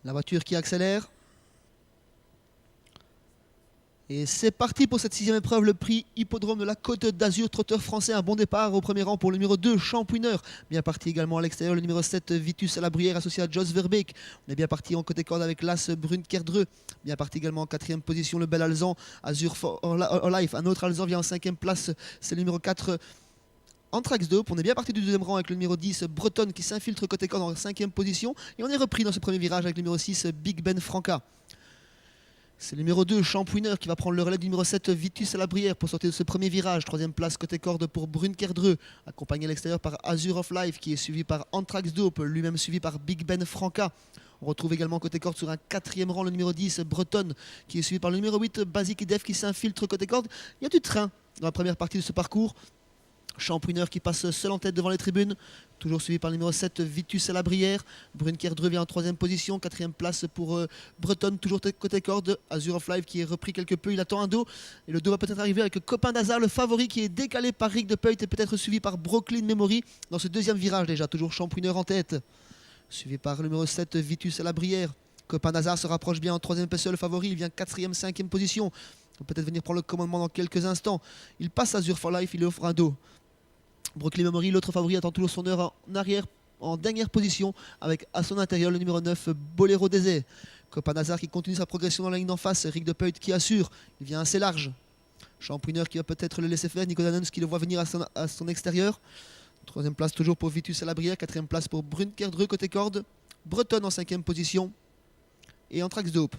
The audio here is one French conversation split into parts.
La voiture qui accélère. Et c'est parti pour cette sixième épreuve, le prix Hippodrome de la Côte d'Azur, trotteur français, un bon départ au premier rang pour le numéro 2, Champouineur. Bien parti également à l'extérieur, le numéro 7, Vitus à la Bruyère, associé à Jos Verbeek. On est bien parti en côté corde avec l'As Brunnkerdreux. Bien parti également en quatrième position, le bel Alzan, Azur for Life. Un autre Alzan vient en cinquième place, c'est le numéro 4, Anthrax Dope. On est bien parti du deuxième rang avec le numéro 10, Bretonne, qui s'infiltre côté corde en cinquième position. Et on est repris dans ce premier virage avec le numéro 6, Big Ben Franca. C'est le numéro 2, Champouineur, qui va prendre le relais du numéro 7, Vitus à la Brière, pour sortir de ce premier virage. Troisième place côté corde pour Brunnkerdreux, accompagné à l'extérieur par Azur of Life, qui est suivi par Anthrax Dope, lui-même suivi par Big Ben Franca. On retrouve également côté corde sur un quatrième rang le numéro 10, Bretonne, qui est suivi par le numéro 8, Basic Def, qui s'infiltre côté corde. Il y a du train dans la première partie de ce parcours. Champouineur qui passe seul en tête devant les tribunes, toujours suivi par le numéro 7, Vitus à la Brière. Brunnkerdreux vient en troisième position, quatrième place pour Bretonne, toujours côté corde. Azur of Life qui est repris quelque peu, il attend un dos. Et le dos va peut-être arriver avec Copain d'Hazard, le favori, qui est décalé par Rick de Peut et peut-être suivi par Brooklyn Memory dans ce deuxième virage déjà. Toujours Champouineur en tête, suivi par le numéro 7, Vitus à la Brière. Copain d'Hazard se rapproche bien en troisième épaisseur, le favori, il vient quatrième, cinquième position. Il va peut-être venir prendre le commandement dans quelques instants. Il passe Azur for Life, il lui offre un dos. Brooklyn Memory, l'autre favori, attend toujours son heure en arrière, en dernière position, avec à son intérieur le numéro 9, Boléro Désé. Copain d'Hazard qui continue sa progression dans la ligne d'en face, Rick de Peut qui assure, il vient assez large. Champouineur qui va peut-être le laisser faire, Nicolas Nuns qui le voit venir à son extérieur. Troisième place toujours pour Vitus à la Brière, quatrième place pour Brunnkerdreux côté corde. Bretonne en cinquième position. Et Anthrax Dope.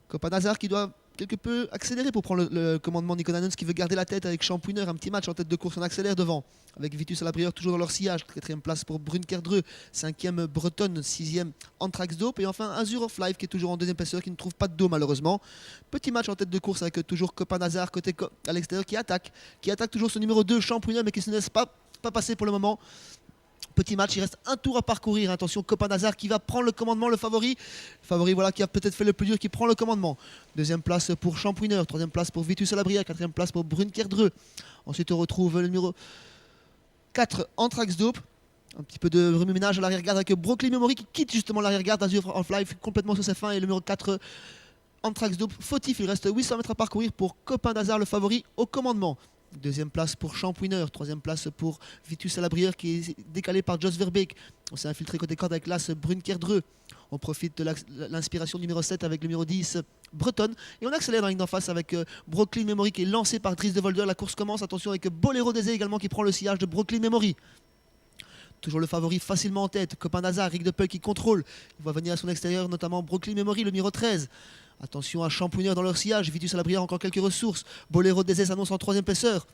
Copain d'Hazard qui doit quelque peu accélérer pour prendre le commandement. Nicolas Nuns qui veut garder la tête avec Champouineur. Un petit match en tête de course, on accélère devant. Avec Vitus à la Brière toujours dans leur sillage. Quatrième place pour Brunnkerdreux. Cinquième Bretonne. Sixième Anthrax Dope. Et enfin Azur of Life qui est toujours en deuxième épaisseur, qui ne trouve pas de dos malheureusement. Petit match en tête de course avec toujours Copain d'Hazard côté à l'extérieur qui attaque. Qui attaque toujours son numéro 2 Champouineur mais qui ne se laisse pas passer pour le moment. Petit match, il reste un tour à parcourir. Attention, Copain d'Hazard qui va prendre le commandement, le favori. Favori, voilà, qui a peut-être fait le plus dur, qui prend le commandement. Deuxième place pour Champouineur. Troisième place pour Vitus à la Brière. Quatrième place pour Brunnkerdreux. Ensuite, on retrouve le numéro 4, Anthrax Dope. Un petit peu de remue-ménage à l'arrière-garde avec Brooklyn Memory qui quitte justement l'arrière-garde d'Azur of Life complètement sur ses fins. Et le numéro 4, Anthrax Dope, fautif. Il reste 800 mètres à parcourir pour Copain d'Hazard, le favori, au commandement. Deuxième place pour Champouineur, troisième place pour Vitus à la Brière qui est décalé par Jos Verbeek. On s'est infiltré côté corde avec l'As Brunnkerdreux. On profite de l'inspiration numéro 7 avec le numéro 10 Bretonne. Et on accélère dans la ligne d'en face avec Brooklyn Memory qui est lancé par Driss de Volder. La course commence, attention avec Boléro Désé également qui prend le sillage de Brooklyn Memory. Toujours le favori facilement en tête. Copain d'Hazard, Rick de Peu qui contrôle. Il va venir à son extérieur, notamment Brooklyn Memory, le numéro 13. Attention à Champouineur dans leur sillage. Vitus à la Brière, encore quelques ressources. Boléro Désé s'annonce en troisième épaisseur.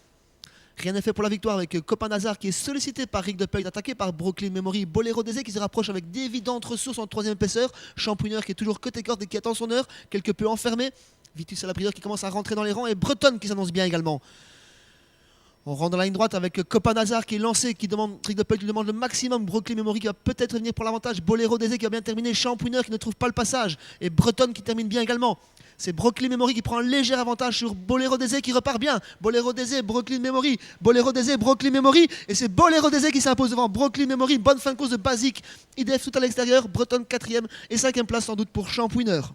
Rien n'est fait pour la victoire avec Copain d'Hazard qui est sollicité par Rick de Peu, attaqué par Brooklyn Memory. Boléro Désé qui se rapproche avec d'évidentes ressources en troisième épaisseur. Champouineur qui est toujours côté corde et qui attend son heure, quelque peu enfermé. Vitus à la Brière qui commence à rentrer dans les rangs et Bretonne qui s'annonce bien également. On rentre dans la ligne droite avec Copain d'Hazard qui est lancé, qui demande, Rick de Peu qui demande le maximum. Brooklyn Memory qui va peut-être venir pour l'avantage. Boléro Désé qui va bien terminer. Champouineur qui ne trouve pas le passage. Et Bretonne qui termine bien également. C'est Brooklyn Memory qui prend un léger avantage sur Boléro Désé qui repart bien. Boléro Désé, Brooklyn Memory. Boléro Désé, Brooklyn Memory. Et c'est Boléro Désé qui s'impose devant Brooklyn Memory. Bonne fin de course de Basic. IDF tout à l'extérieur. Bretonne 4e et 5e place sans doute pour Champouineur.